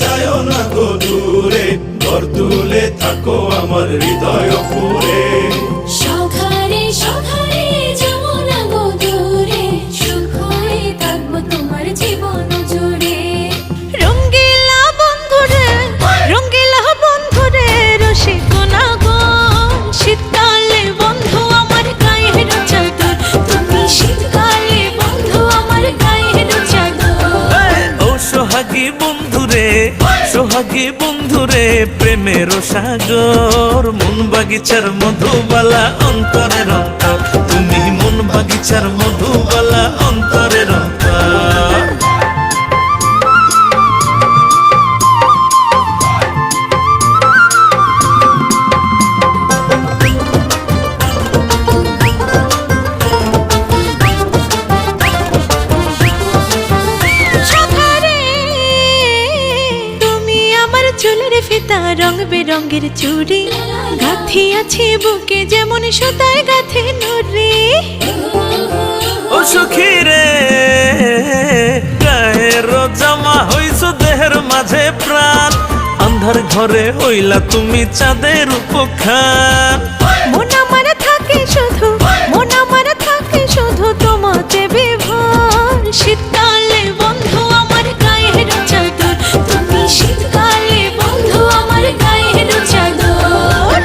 যায় না গো দূরে, ঘর তুলে থাকো আমার হৃদয় পুরে। সখারে সখারে যাব না গো দূরে, সুখ হয়ে থাকবো তোমার জীবন জুড়ে। রঙ্গিলা বন্ধুরে, রঙ্গিলা বন্ধুরে, রসিকনা গো শীতকালে বন্ধু আমার গায়ের চাদর, তুমি শীতকালে বন্ধু আমার গায়ের চাদর। ও সোহাগী বন্ধুরে, সোহাগী বন্ধুরে, প্রেমের সাগর, মন বাগিচার মধুবালা অন্তরের অন্তর, তুমি মন বাগিচার মধুবালা অন্তরের অন্তর। চুলের ফিতা রং বেরঙের চুড়ি, গাথি আছে বুকে যেমন সুতায় গাথে নুরি। ও সখী রে, গায়ের জামা হইছ দেহের মাঝে প্রাণ, আন্ধার ঘরে হইলা তুমি চাঁদের উপখান। মন আমার থাকে শুধু, মন আমার থাকে শুধু তোমাতে বিভোর। শীতকালে বন্ধু আমার গায়ের চাদর, তুমি শীতকালে বন্ধু আমার গায়ের চাদর।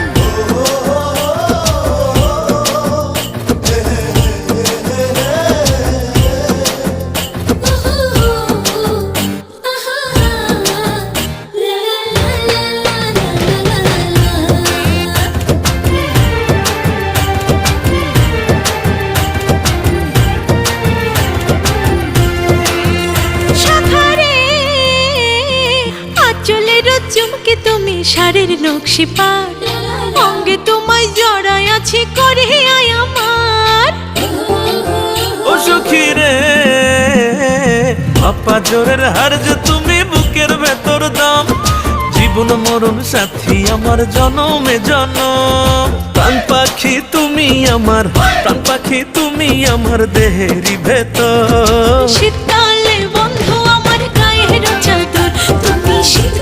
চুমকে তুমি শাড়ির নকশি পার, অঙ্গে তোমায় জড়াই আছে করে আমার। ও সখী রে, আপা জোরের হার যে তুমি বুকের ভেতর দাম, জীবন মরণ সাথী আমার জনমে জনম। প্রাণ পাখি তুমি আমার, প্রাণ পাখি তুমি আমার দেহেরই ভেতর। শীতকালে বন্ধু আমার গায়ের চাদর, তুমি শীত